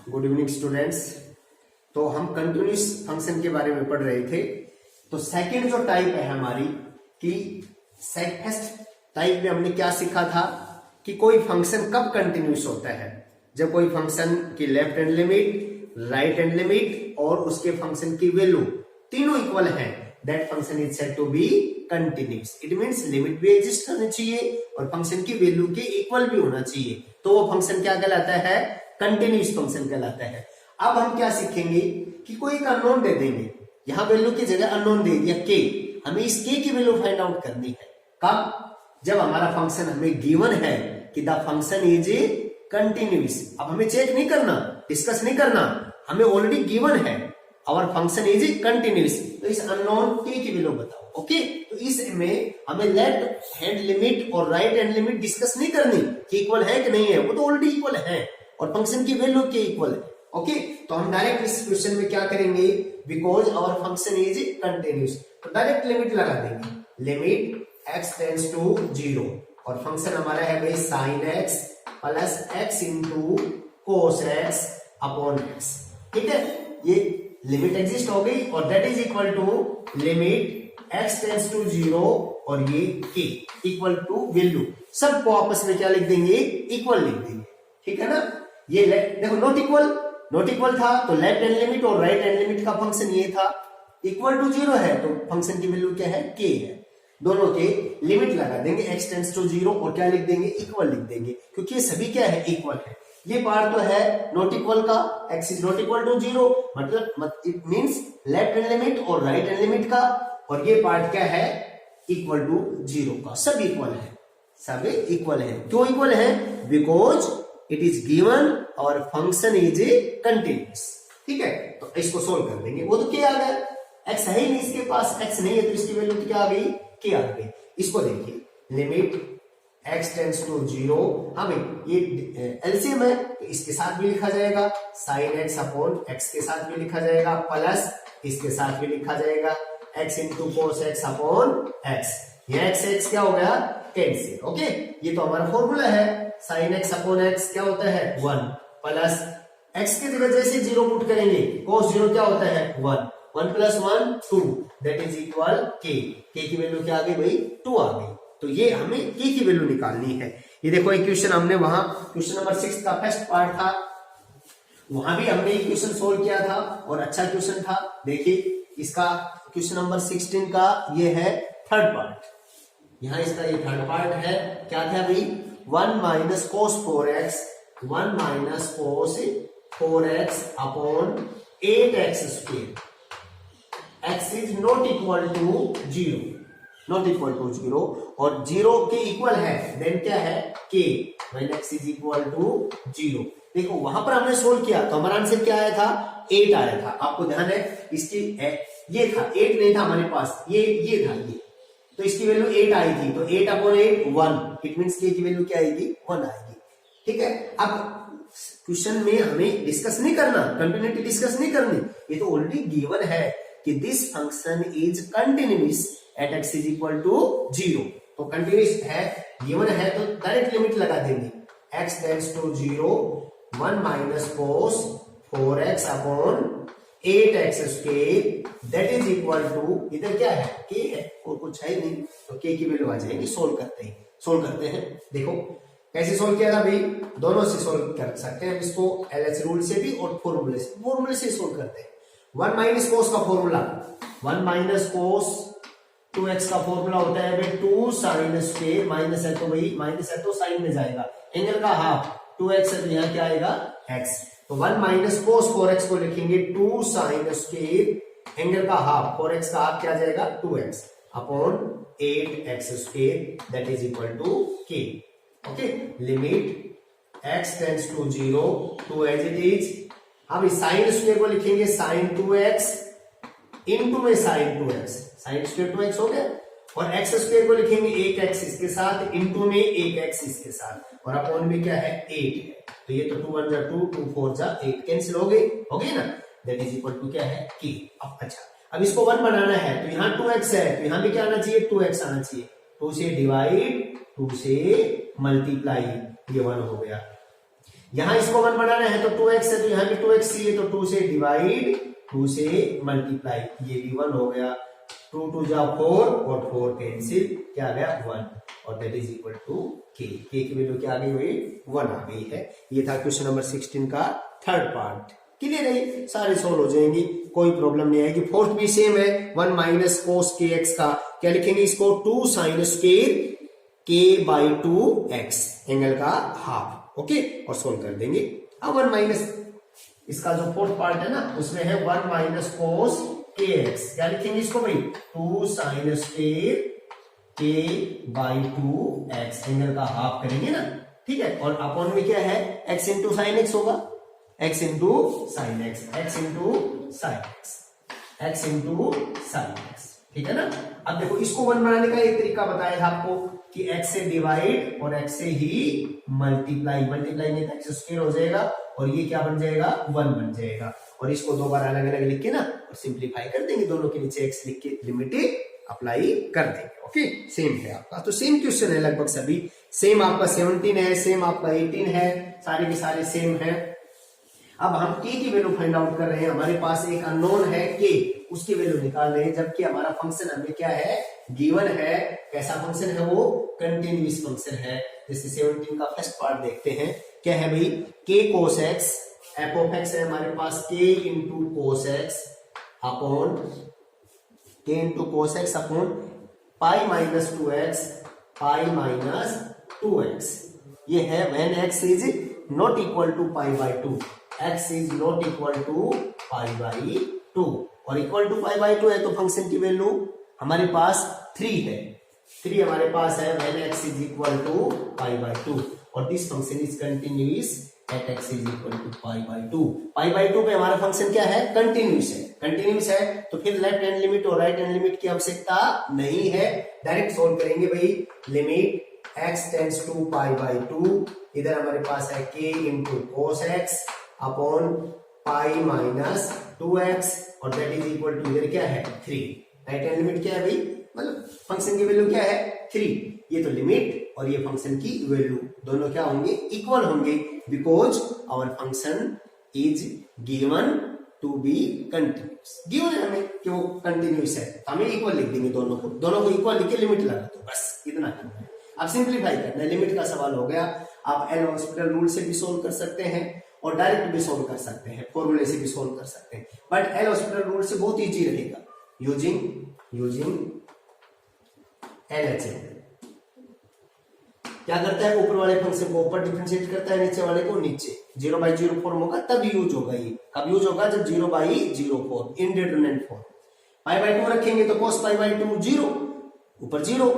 Good evening students. तो हम continuous function के बारे में पढ़ रहे थे। तो सेकंड जो टाइप है हमारी कि फर्स्ट टाइप में हमने क्या सीखा था कि कोई फंक्शन कब कंटिन्यूस होता है, जब कोई फंक्शन की left hand limit, right hand limit और उसके फंक्शन की वैल्यू तीनों इक्वल है, that function is said to be continuous. It means limit भी एग्जिस्ट करनी चाहिए और फंक्शन की वैल्यू के इक्वल भी होना चाहिए, तो वो फंक्शन क्या कहलाता है, कंटिन्यूस फंक्शन कहलाता है। अब हम क्या सीखेंगे कि कोई एक अननोन दे देंगे, यहां वैल्यू की जगह अननोन दे दिया के, हमें इस के की वैल्यू फाइंड आउट करनी है। कब? जब हमारा फंक्शन हमें गिवन है कि द फंक्शन इज कंटिन्यूस। अब हमें चेक नहीं करना, डिस्कस नहीं करना, हमें ऑलरेडी गिवन है आवर फंक्शन इज कंटिन्यूस। तो इस अननोन के की वैल्यू बताओ। ओके, तो इसमें हमें लेफ्ट हैंड लिमिट और राइट हैंड लिमिट डिस्कस नहीं करनी कि इक्वल है कि नहीं है, वो तो ऑलरेडी इक्वल है और फंक्शन की वैल्यू के इक्वल है। ओके, तो हम डायरेक्ट इस क्वेश्चन में क्या करेंगे, because our function is continuous, तो डायरेक्ट लिमिट लगा देंगे, लिमिट x टेंड्स टू 0 और फंक्शन हमारा है भाई sin x plus x into cos x upon x। ठीक है, ये लिमिट एग्जिस्ट हो गई और that is equal to limit x tends to 0 और ये k इक्वल टू वैल्यू, सबको आपस में क्या लिख देंगे, इक्वल लिख देंगे। ठीक है ना, ये देखो नॉट इक्वल था तो लेफ्ट हैंड लिमिट और राइट हैंड लिमिट का फंक्शन ये था, इक्वल टू 0 है तो फंक्शन की वैल्यू क्या है, k है। दोनों के लिमिट लगा देंगे, x टेंड्स टू 0 और क्या लिख देंगे, इक्वल लिख देंगे, क्योंकि ये सभी क्या है, इक्वल है। ये पार्ट तो है नॉट इक्वल का, x is not equal to 0 मतलब it means left hand limit और राइट हैंड लिमिट का, और ये पार्ट क्या है, इक्वल टू 0 का। सब इक्वल है, सब इक्वल है। क्यों इक्वल है, बिकॉज इट इज गिवन और फंक्शन इज कंटिन्यूस। ठीक है, तो इसको सोल्व कर देंगे। वो तो क्या आ गया, x है ही नहीं इसके पास, x नहीं है तो इसकी वैल्यू क्या आ गई, k आ गई। इसको देखिए, लिमिट x टेंड्स टू 0, हमें ये एलसीएम है तो इसके साथ भी लिखा जाएगा, sin x अपॉन x के साथ भी लिखा जाएगा, प्लस इसके साथ भी लिखा जाएगा x into cos x upon x। ये x क्या हो गया, कैंसिल। ओके, ये तो हमारा फॉर्मूला है, sin x अपॉन x क्या होता है 1 प्लस x की जगह जैसे 0 पुट करेंगे cos 0 क्या होता है 1, 1 plus 1 2 that is equal k की वैल्यू क्या आ गई भाई 2 आ गई। तो ये हमें k की वैल्यू निकालनी है। ये देखो इक्वेशन हमने वहां क्वेश्चन नंबर 6 का फर्स्ट पार्ट था, वहां भी हमने इक्वेशन सोल्व किया था और अच्छा क्वेश्चन था। देखिए इसका क्वेश्चन नंबर 16 का ये है थर्ड पार्ट, यहाँ इसका ये थर्ड पार्ट है। क्या था भाई, 1 minus cos 4x 1 minus cos 4x upon 8x square, x is not equal to 0, not equal to 0 और 0 के इक्वल है, देन क्या है k when x is equal to 0। देखो वहां पर हमने सोल्व किया तो हमारा आंसर क्या आया था, 8 आया था। आपको ध्यान है इसकी ये था 8 नहीं था हमारे पास, ये था ये, तो इसकी वैल्यू 8 आई थी, तो 8 अपॉन 8 1, इट मींस k की वैल्यू क्या आएगी 1 आएगी। ठीक है, अब क्वेश्चन में हमें डिस्कस नहीं करना, कंटिन्यूटी डिस्कस नहीं करनी, ये तो ऑलरेडी गिवन है कि this function is continuous at x is equal to 0। तो कंटिन्यूअस है, गिवन है तो डायरेक्ट लिमिट लगा देंगे, x tends to 0 1 minus cos 4x upon 8x square that is equal to, इधर क्या है k है और कुछ है नहीं, तो k की वैल्यू आ जाएगी। सोल्व करते हैं। देखो कैसे सोल्व किया था भाई, दोनों से सोल्व कर सकते हैं इसको, LH रूल से भी और फॉर्मूले से सोल्व करते हैं। 1 माइनस कोस का फॉर्मूला, 1 माइनस कोस 2x का फॉर्मूला होता है भाई 2 साइन स्क्वायर, माइनस है तो भाई माइनस है तो साइन में जाएगा, एंगल का हाफ 2x है तो यहाँ क्या आएगा x, तो 1 माइनस कोस 4x को लिखेंगे 2 साइन स्क्वायर, एंगल का हाफ 4x का हाफ क्या आ जाएगा 2x upon 8x square that is equal to k। Okay, limit x tends to 0 to as it is, अब साइन स्क्वायर को लिखेंगे साइन 2x इंटू में sine 2x, sine square 2x हो गया, और x स्क्वायर को लिखेंगे 1x इसके साथ इंटू में 1x इसके साथ, और अपॉन में क्या है 8 है, तो ये तो 2 1 जा 2 2 4 जा 8 कैंसिल हो गई ना, दैट इज इक्वल टू क्या है k। अब अच्छा, अब इसको 1 बनाना है तो यहाँ 2x है तो यहाँ भी क्या आना चाहिए 2x आना चाहिए, 2 से डिवाइड 2 से मल्टीप्लाई, ये 1 हो गया। यहां इसको 1 बनाना है तो 2x है, तो यहाँ भी 2x ही है, तो 2 से डिवाइड, 2 से मल्टीप्लाई, ये भी 1 हो गया, 2 2 जा 4 और 4 कैंसिल, क्या आ गया 1, और that is equal to k की वैल्यू क्या आ गई हुई 1 आ गई है। ये था क्वेश्चन नंबर 16 का थर्ड पार्ट। क्लियर है, सारे सोल्व हो जाएंगी, कोई प्रॉब्लम नहीं आएगी। फोर्थ भी सेम है, 1 माइनस कोस के एक्स का क्या लिखेंगे इसको, 2 sine square k by 2x angle का हाफ, ओके, और सोल्व कर देंगे। अब 1 माइनस इसका जो फोर्थ पार्ट है ना उसमें है 1 माइनस कोस के एक्स, क्या लिखेंगे इसको भाई, 2 sine square k by 2x angle का हाफ करेंगे ना, ठीक है, और अपॉन में क्या है x इंटू साइन एक्स होगा, x into sine x, x into sine x, x into sine x, ठीक है ना। अब देखो इसको 1 बनाने का एक तरीका बताया था आपको कि x से डिवाइड और x से ही मल्टीप्लाई, मल्टीप्लाई नहीं था x स्क्वायर हो जाएगा और ये क्या बन जाएगा 1 बन जाएगा, और इसको दो बार अलग अलग लिख के ना और सिंप्लीफाई कर देंगे, दोनों के नीचे x लिख के लिमिट अप्लाई कर देंगे, ओके। सेम है आपका, तो सेम क्वेश्चन है लगभग सभी, सेम आपका 17 है, सेम आपका 18 है, सारे के सारे सेम है। अब हम k की वैल्यू फाइंड आउट कर रहे हैं, हमारे पास एक अननोन है k, उसकी वैल्यू निकाल रहे हैं, जबकि हमारा फंक्शन हमें क्या है गिवन है, कैसा फंक्शन है वो कंटिन्यूअस फंक्शन है। जैसे 17 का फर्स्ट पार्ट देखते हैं, क्या है भाई k cos x, f of x है हमारे पास k into cos x upon k into cos x upon pi minus 2x pi minus 2x, ये है when x is not equal to pi by 2, x is not equal to pi by 2, और equal to pi by 2 है तो function की value हमारे पास 3 है, 3 हमारे पास है when x is equal to pi by 2, और this function is continuous at x is equal to pi by 2। Pi by 2 पे हमारा फंक्शन क्या है कंटिन्यूअस है, कंटिन्यूअस है तो फिर लेफ्ट हैंड लिमिट और राइट हैंड लिमिट की आवश्यकता नहीं है, डायरेक्ट सोल्व करेंगे भाई। Limit x tends to pi by 2, इधर हमारे पास है k into cos x upon pi minus 2x, और दैट इज इक्वल टू इधर क्या है 3, राइट हैंड लिमिट क्या है भाई, मतलब फंक्शन की वैल्यू क्या है 3, ये तो लिमिट और ये फंक्शन की वैल्यू दोनों क्या होंगे इक्वल होंगे, because our function is given to be continuous, given है हमें कि वो कंटिन्यूअस है, हमें इक्वल लिख देंगे दोनों को इक्वल लिख के लिमिट लगा दो, बस इतना करना है। अब सिंप्लीफाई करना है, लिमिट का सवाल हो गया, आप एल हॉस्पिटल रूल से भी सोल्व कर सकते हैं और डायरेक्ट भी सोल्व कर सकते हैं, फॉर्मूले से भी सोल्व कर सकते हैं, बट एल हॉस्पिटल रूल से बहुत इजी रहेगा, यूजिंग LHS क्या करता है, ऊपर वाले फंक्शन को ऊपर डिफरेंशिएट करता है, नीचे वाले को नीचे, 0/0 फॉर्म होगा तब यूज होगा, ये कब यूज होगा जब 0/0 form, indeterminate form. Pi by 2 रखेंगे तो cos पाई बाई 2 0, ऊपर 0,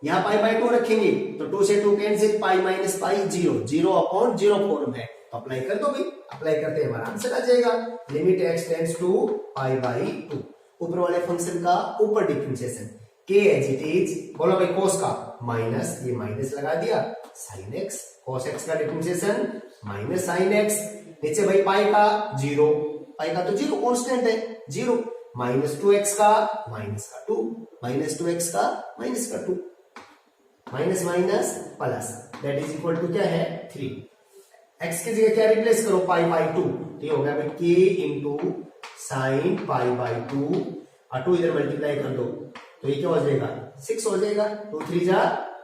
यहाँ पाई बाई 2 रखेंगे तो 2 से 2 cancel, pi minus pi 0, 0 upon 0 form है, तो अप्लाई कर दो भाई, अप्लाई करते हमारा आंसर आ जाएगा, limit x tends to pi by 2, ऊपर वाले फंक्शन का ऊपर differentiation k as it is, बोलो भाई cos का माइनस, ये माइनस लगा दिया, sin x, cos x का डिफरेंशिएशन माइनस sin x, नीचे भाई पाई का 0, पाई का तो 0 कांस्टेंट है 0, माइनस 2x का माइनस का 2, माइनस 2x का माइनस का 2, minus minus plus, that is equal to क्या है 3, x की जगह क्या रिप्लेस करो पाई बाई 2, तो ये हो गया भाई k into sine pi by 2, और 2 इधर मल्टीप्लाई कर दो तो ये क्या हो जाएगा 6 हो जाएगा, 2 3 जा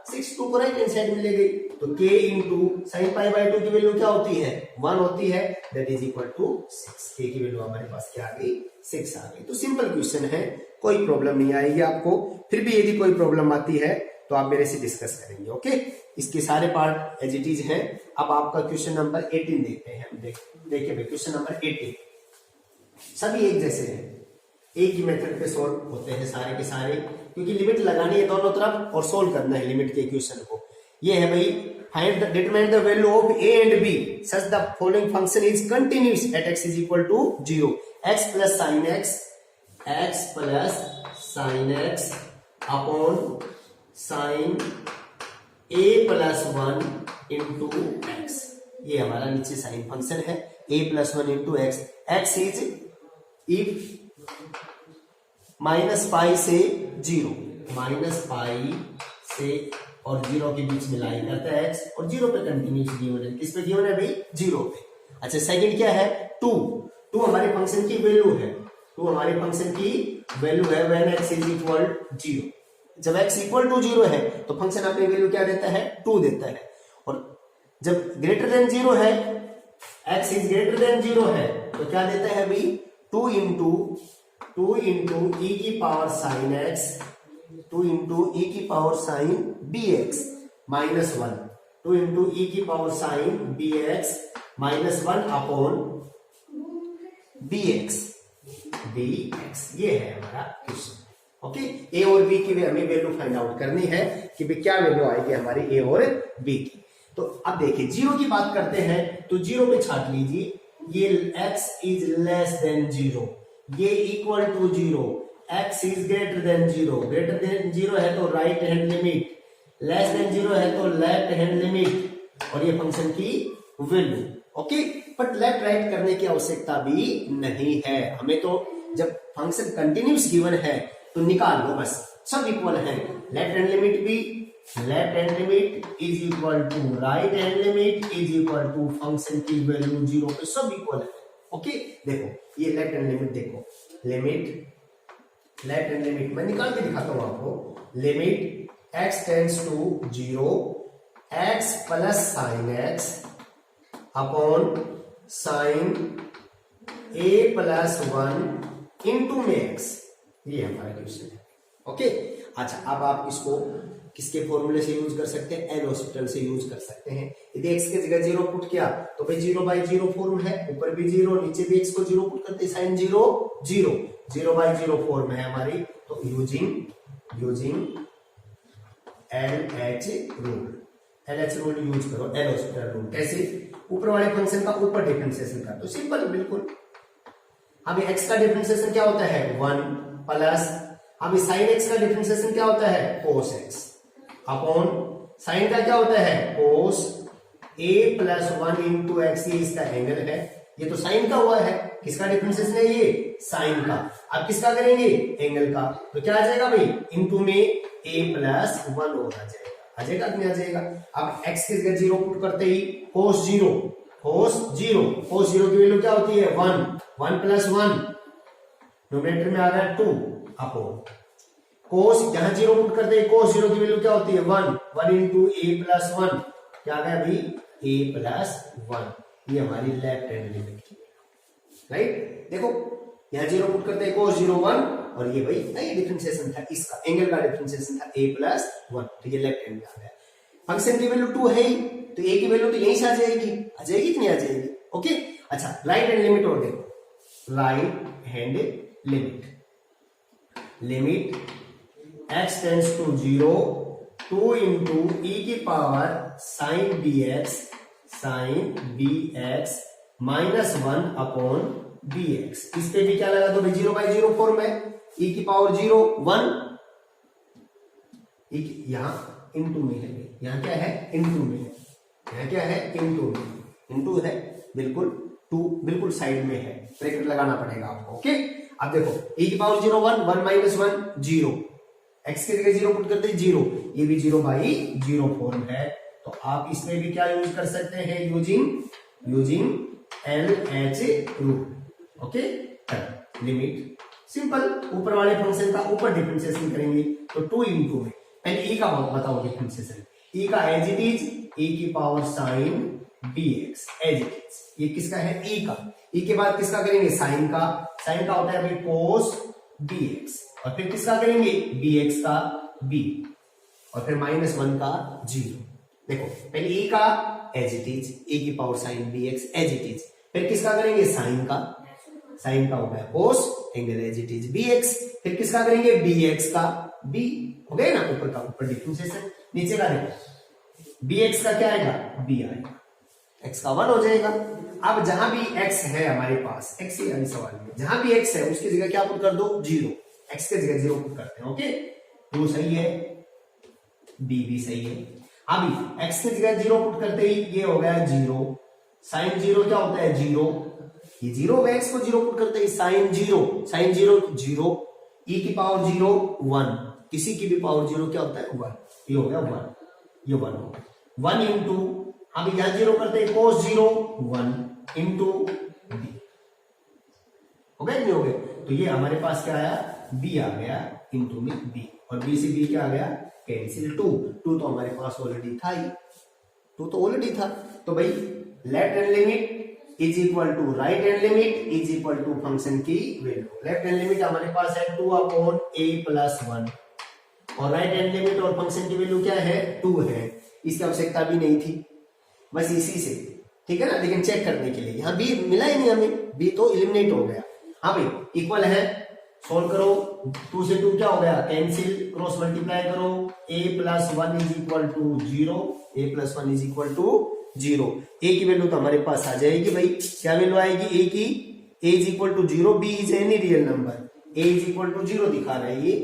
6, 2 को राइट हैंड साइड में ले गई, तो k into sine pi by 2 की वैल्यू क्या होती है 1 होती है, that is equal to 6, k की वैल्यू हमारे पास क्या आ गई 6 आ गई। तो सिंपल क्वेश्चन है, कोई प्रॉब्लम नहीं आएगी आपको, फिर भी यदि कोई प्रॉब्लम आती है तो आप मेरे से डिस्कस करेंगे, ओके। इसके सारे पार्ट एज इट इज हैं। अब आपका क्वेश्चन नंबर 18 देखते हैं, देखिए भाई क्वेश्चन नंबर 18 सभी एक जैसे हैं, एक ही मेथड पे सोल्व होते हैं सारे के सारे, क्योंकि लिमिट लगानी है दोनों तरफ और सोल्व करना है लिमिट के क्वेश्चन को। ये है भाई find the determine the value of a and b such the following function is continuous at x is equal to 0, x plus sin x upon sine a plus 1 into x, ये हमारा नीचे sine function है, a plus 1 into x, x is if minus pi से 0, minus pi से और 0 के बीच में लाई करता है x और 0 पे कंटिन्यूस गिवन है। किस पे गिवन है भाई? 0 पे। अच्छा सेकंड क्या है? 2 हमारे फंक्शन की वैल्यू है, 2 हमारे फंक्शन की वैल्यू है व्हेन x इज इक्वल 0। जब x इक्वल टू 0 है तो फंक्शन अपनी वैल्यू क्या देता है? 2 देता है। और जब ग्रेटर देन 0 है, x इज ग्रेटर देन 0 है तो क्या देता है भाई? 2 इंटू e की power sign x, 2 into e की power sine bx minus 1, 2 into e की power sine bx minus 1 upon bx। ये है हमारा क्वेश्चन। ओके, a और b की हमें वैल्यू फाइंड आउट करनी है कि भाई क्या वैल्यू आएगी हमारी a और b की। तो अब देखिए 0 की बात करते हैं तो 0 पे छाट लीजिए, ये x इज लेस देन 0, ये equal to 0, x is greater than 0, greater than 0 है तो right hand limit, less than 0 है तो लेफ्ट हैंड लिमिट, और ये फंक्शन की value. Okay, but left right करने की आवश्यकता भी नहीं है हमें, तो जब फंक्शन कंटिन्यूस गिवन है तो निकाल लो बस, सब इक्वल है। लेफ्ट हैंड लिमिट भी, left hand limit is equal to right hand limit is equal to function की वैल्यू 0 पे, सब इक्वल है। ओके, देखो ये लेफ्ट हैंड लिमिट, देखो लिमिट, लेफ्ट हैंड लिमिट मैं निकाल के दिखाता हूं आपको। Limit x tends to 0, x plus sine x upon sine a plus 1 into में x, ये हमारा क्वेश्चन है। ओके, अच्छा अब आप इसको किसके फॉर्मूले से यूज कर सकते हैं? एल हॉस्पिटल से यूज कर सकते हैं। यदि x की जगह 0 पुट किया तो भाई 0/0 फॉर्म है, ऊपर भी 0 नीचे भी x को 0 पुट करते, साइन 0 0, 0/0 फॉर्म है हमारी। तो यूजिंग LH रूल यूज करो, एल हॉस्पिटल रूल। कैसे? ऊपर वाले फंक्शन का ऊपर डिफरेंशिएशन कर दो, सिंपल बिल्कुल। अभी x का डिफरेंशिएशन क्या होता है? 1 प्लस, अभी साइन x का डिफरेंशिएशन क्या होता है? cos x अपॉन साइन का क्या होता है? cos a plus 1 into x, ये इसका एंगल है, ये तो साइन का हुआ है। किसका डिफरेंशिएशन है? ये साइन का। अब किसका करेंगे? एंगल का। तो क्या आ जाएगा भाई? इंटू में a प्लस 1 और आ जाएगा कि नहीं आ जाएगा? अब x की जगह 0 पुट करते ही cos 0 की वैल्यू क्या होती है? 1 प्लस 1 न्यूमरेटर में आ रहा है 2 अपॉन cos, यहां 0 पुट करते हैं, cos 0 की वैल्यू क्या होती है? 1 इंटू a प्लस 1, क्या आ गया भाई? a plus 1। ये हमारी लेफ्ट हैंड लिमिट की, राइट। देखो यहां 0 पुट करते हैं, cos 0 1, और ये भाई नई डिफरेंशिएशन था, इसका एंगल का डिफरेंशिएशन था a प्लस 1, तो ये लेफ्ट हैंड में आ गया। फंक्शन की वैल्यू 2 है ही, तो a की वैल्यू तो यहीं से आ जाएगी कि नहीं आ जाएगी? ओके, अच्छा राइट हैंड लिमिट और देखो, right hand limit x tends to 0, 2 into e की power sine bx minus 1 upon bx। इस पे भी क्या लगा दो? 0/0 फॉर्म है, e की पावर 0 1, यहां इंटू में है, यहां क्या है? इंटू में है, यहां क्या है? इंटू है, बिल्कुल 2 बिल्कुल साइड में है, ब्रैकेट लगाना पड़ेगा आपको। ओके, अब देखो e की पावर 0 1 माइनस 1 0, x की जगह 0 पुट करते हैं 0, ये भी 0/0 फॉर्म है। तो आप इसमें भी क्या यूज कर सकते हैं? Using LH rule. Okay, limit simple, ऊपर वाले फंक्शन का ऊपर डिफरेंशिएशन करेंगे तो 2 इंटू में, पहले e का बताओ डिफरेंशिएशन, e का एज इट इज e की power sine bx as it is, ये किसका है? e का। e के बाद किसका करेंगे? साइन का होता है भाई cos bx, और फिर किसका करेंगे? bx का b, और फिर माइनस 1 का 0। देखो पहले e का एज इट इज, e की power sine bx as it is, फिर किसका करेंगे? साइन का हो गया cos, angle as it is bx, फिर किसका करेंगे? bx का b, हो गया ना, ऊपर का ऊपर डिफरेंशिएशन, नीचे का देखो bx का क्या आएगा? b आएगा, x का 1 हो जाएगा। अब जहां भी x है हमारे पास, x ही अभी सवाल में, जहां भी x है उसकी जगह क्या पुट कर दो? 0, x की जगह 0 पुट करते हैं। ओके, 2 सही है, b भी सही है। अभी x की जगह 0 पुट करते ही ये हो गया 0, साइन 0 क्या होता है? 0, ये 0 हो गया, x को 0 पुट करते ही साइन 0 e की पावर 0 1, किसी की भी पावर 0 क्या होता है? 1, ये हो गया 1, ये 1 होगा। 1 इंटू, अब यहां 0 करते हैं, cos 0 1 इंटू b, हो गया नहीं हो गया? तो ये हमारे पास क्या आया, b आ गया इंटू में b, और b से b क्या आ गया, कैंसिल 2 तो हमारे पास ऑलरेडी था ही, 2 तो ऑलरेडी था। तो भाई left hand limit is equal to right hand limit is equal to function की वैल्यू। लेफ्ट हैंड लिमिट हमारे पास है 2 अपॉन a प्लस 1, और राइट हैंड लिमिट और फंक्शन की वैल्यू क्या है, 2 है। इसकी आवश्यकता भी नहीं थी, बस इसी से, ठीक है ना, लेकिन चेक करने के लिए यहाँ b मिला ही नहीं हमें, b तो एलिमिनेट हो गया। हाँ भाई इक्वल है, सोल्व करो, 2 से 2 क्या हो गया, कैंसिल, क्रॉस मल्टीप्लाई करो, a plus 1 is equal to 0, a plus 1 is equal to 0। a की वैल्यू तो हमारे पास आ जाएगी भाई, क्या वैल्यू आएगी a की, a is equal to 0, b is any real number, a is equal to 0 दिखा रहा है ये,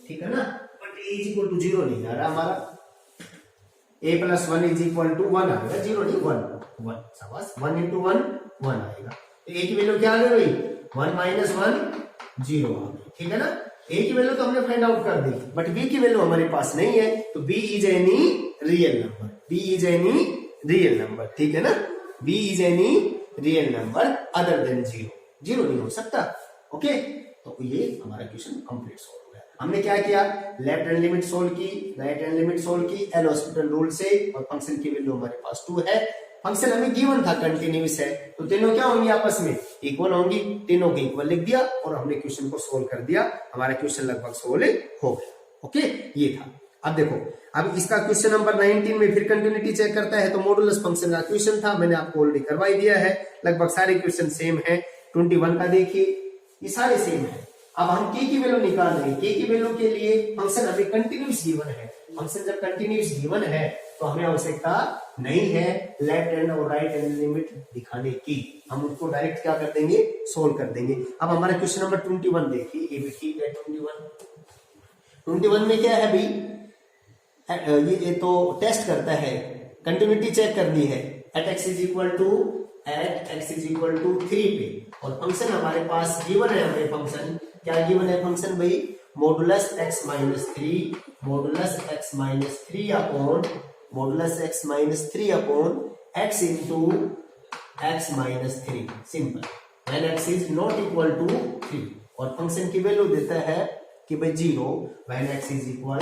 ठीक है ना, but a is equal to 0 नहीं आ रहा हमारा, a plus 1 is equal to 1 आएगा, 0 नहीं 1 शाबाश, 1 इंटू 1 1 आएगा। तो a की वैल्यू क्या आ गई भाई, 1 माइनस 1 0 आ गई, ठीक है ना। a की वैल्यू तो हमने फाइंड आउट कर दी, बट b की वैल्यू हमारे पास नहीं है, तो b is any real number, b is any real number, ठीक है ना, b is any real number other than 0, 0 नहीं हो सकता। ओके, तो ये हमारा क्वेश्चन कंप्लीट सोल्व हो गया। हमने क्या किया, लेफ्ट हैंड लिमिट सोल्व की, राइट हैंड लिमिट सोल्व की एल हॉस्पिटल रूल से, और फंक्शन की वैल्यू हमारे पास 2 है, फंक्शन हमें गिवन था कंटिन्यूअस है, तो तीनों क्या होंगी आपस में इक्वल होंगी, तीनों के इक्वल लिख दिया और हमने क्वेश्चन को सोल्व कर दिया, हमारा क्वेश्चन लगभग सोल्व हो गया। ओके, ये था। अब देखो, अब इसका क्वेश्चन नंबर 19 में फिर कंटिन्यूटी चेक करता है, तो मॉडुलस फंक्शन का क्वेश्चन था, मैंने आपको ऑलरेडी करवाई दिया है, लगभग सारे क्वेश्चन सेम है। 21 का देखिए, ये सारे सेम है। अब हम k की वैल्यू निकाल रहे हैं, k की वैल्यू के लिए फंक्शन अभी कंटिन्यूस गिवन है, फंक्शन जब कंटिन्यूस गिवन है तो हमें आवश्यकता नहीं है लेफ्ट हैंड और राइट हैंड लिमिट दिखाने की, हम उसको डायरेक्ट क्या कर देंगे, सोल्व कर देंगे। अब हमारा क्वेश्चन नंबर 21 देखिए, ये भी ठीक है। 21 में क्या है भाई, ये तो टेस्ट करता है, कंटिन्यूटी चेक करनी है, at x is equal to 3 पे, और फंक्शन हमारे पास गिवन है, हमें फंक्शन क्या गिवन है, फंक्शन भाई modulus x minus 3, modulus x minus 3 upon modulus x minus 3 upon x into x minus 3, simple, when x is not equal to 3, और function की वैल्यू देता है कि भाई 0 व्हेन x इज इक्वल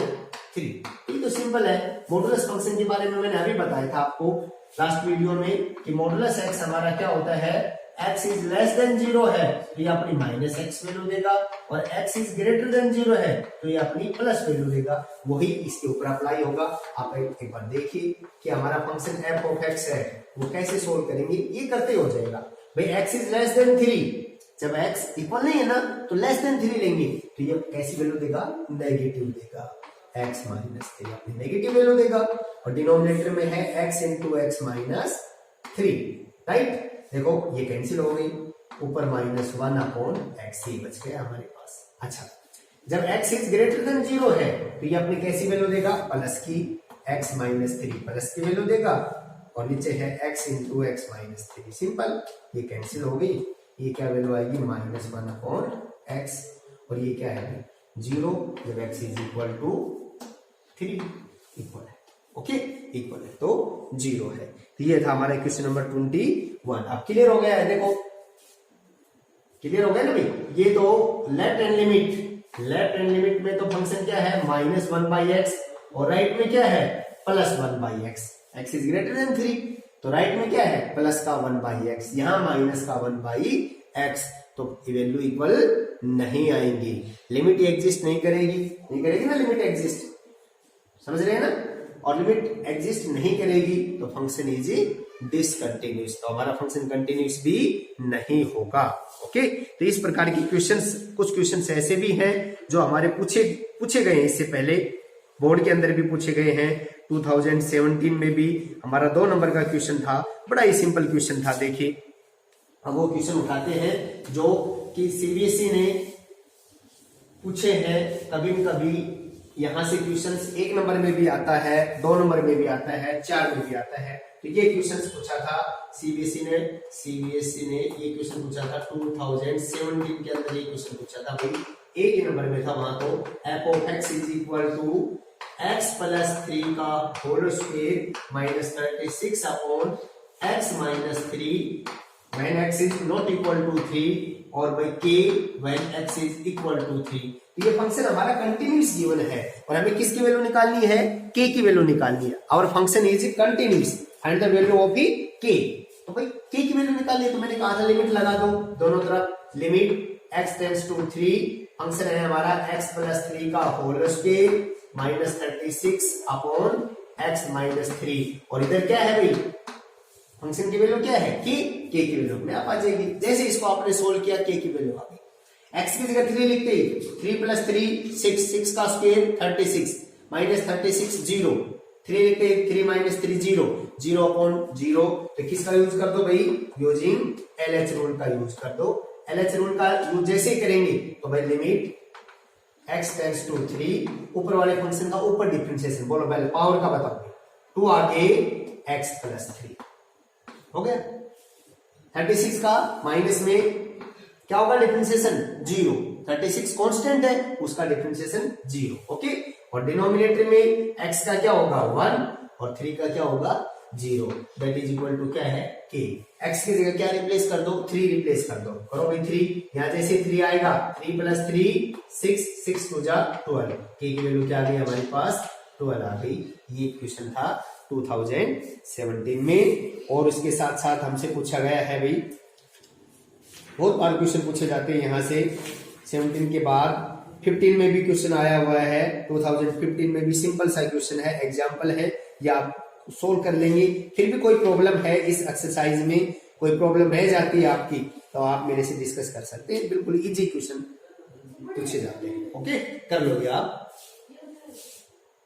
3। ये तो सिंपल है। मॉडुलस फंक्शन के बारे में मैंने अभी बताया था आपको लास्ट वीडियो में कि मॉडुलस x हमारा क्या होता है, x इज लेस देन 0 है तो ये अपनी माइनस x वैल्यू देगा, और x इज ग्रेटर देन 0 है तो ये अपनी प्लस वैल्यू देगा, वही इसके ऊपर अप्लाई होगा। आप एक बार देखिए कि हमारा फंक्शन f ऑफ x है, वो कैसे सोल्व करेंगे, ये करते हो जाएगा भाई। x इज लेस देन 3, जब x इक्वल नहीं है ना तो लेस देन 3 लेंगे, तो ये कैसी वैल्यू देगा, नेगेटिव देगा, x माइनस 3 अपनी नेगेटिव वैल्यू देगा, और डिनोमिनेटर में है x into x minus 3, right. देखो ये कैंसिल हो गई, ऊपर माइनस 1 अपॉन एक्स ही बच गया हमारे पास। अच्छा, जब x इज ग्रेटर देन 0 है तो ये अपनी कैसी वैल्यू देगा, प्लस की, x माइनस 3 प्लस की वैल्यू देगा, और नीचे है x into x minus 3, simple, ये कैंसिल हो गई, ये क्या वैल्यू आएगी, माइनस 1 अपॉन एक्स, और ये क्या है 0, जब x is equal to 3, equal है, ओके, इक्वल है तो 0 है। तो ये था हमारा क्वेश्चन नंबर 21। अब क्लियर हो गया है, देखो क्लियर हो गया ना भाई। ये तो लेफ्ट हैंड लिमिट में तो फंक्शन क्या है, माइनस 1 बाई एक्स, और राइट में क्या है, plus 1 by x, x is greater then 3, तो राइट में क्या है, प्लस का 1 बाई एक्स, यहाँ माइनस का 1 बाई एक्स, तो वैल्यू इक्वल नहीं आएंगी, लिमिट एग्जिस्ट नहीं करेगी ना, लिमिट एग्जिस्ट, समझ रहे हैं ना, और लिमिट एग्जिस्ट नहीं करेगी तो फंक्शन इज डिसकंटिन्यूअस, तो हमारा फंक्शन कंटिन्यूअस भी नहीं होगा। ओके, तो इस प्रकार की क्वेश्चंस, कुछ क्वेश्चंस ऐसे भी हैं जो हमारे पूछे गए हैं, इससे पहले बोर्ड के अंदर भी पूछे गए हैं। 2017 में भी हमारा 2 नंबर का क्वेश्चन था, बड़ा ही सिंपल क्वेश्चन था। देखिए अब वो क्वेश्चन उठाते हैं जो कि सीबीएसई ने पूछे हैं, कभी कभी यहां से क्वेश्चंस 1 नंबर में भी आता है, 2 नंबर में भी आता है, 4 में भी आता है। तो ये क्वेश्चंस पूछा था सीबीएसई ने ये क्वेश्चन पूछा था 2017 के अंदर, ये क्वेश्चन पूछा था भाई, 1 नंबर में था वहां, तो f of x is equal to x plus 3 का whole square minus 36 upon x minus 3 when x is not equal to 3 और by k when x is equal to 3। तो ये फंक्शन हमारा कंटिन्यूस गिवन है और हमें किसकी वैल्यू निकालनी है, k की वैल्यू निकालनी है। Our function is continuous, find the value of k। तो भाई k की वैल्यू निकालनी है तो मैंने कहा था लिमिट लगा दो दोनों तरफ, limit x tends to 3, function है हमारा x प्लस 3 का whole square minus 36 upon x minus 3 और इधर क्या है भाई, फंक्शन की वैल्यू क्या है k की वैल्यू अपने आप आ जाएगी। जैसे इसको आपने सोल्व किया k की वैल्यू आ गई। x की जगह 3 लिखते, 3 प्लस 3 6, 6 का स्क्वायर 36 माइनस 36 0, 3 लिखते 3 माइनस 3 0, 0 अपॉन 0। तो किसका यूज कर दो भाई, यूजिंग LH रूल का यूज कर दो। LH रूल का यूज जैसे करेंगे तो भाई लिमिट x टेंड्स टू 3, ऊपर वाले फंक्शन का ऊपर डिफरेंशिएशन, बोलो पहले पावर का बताओ, 2 आगे x प्लस 3 हो गया। 36 का माइनस में क्या होगा डिफरेंशिएशन 0, 36 कांस्टेंट है उसका डिफरेंशिएशन 0, ओके। और डिनोमिनेटर में x का क्या होगा 1 और 3 का क्या होगा 0, दैट इज इक्वल टू क्या है k। x की जगह क्या रिप्लेस कर दो, 3 रिप्लेस कर दो, करो भाई 3, यहां जैसे 3 आएगा 3 प्लस 3 6, 6 टू जा 12, k की वैल्यू क्या आ गई हमारे पास 12 आ गई। ये क्वेश्चन था 2017 में। और उसके साथ साथ हमसे पूछा गया है भाई, बहुत बार क्वेश्चन पूछे जाते हैं यहाँ से, 17 के बाद 15 में भी क्वेश्चन आया हुआ है, 2015 में भी सिंपल सा क्वेश्चन है, एग्जाम्पल है, या आप सोल्व कर लेंगे। फिर भी कोई प्रॉब्लम है इस एक्सरसाइज में, कोई प्रॉब्लम रह जाती है आपकी तो आप मेरे से डिस्कस कर सकते हैं, बिल्कुल इजी क्वेश्चन पूछे जाते हैं, ओके कर लोगे आप।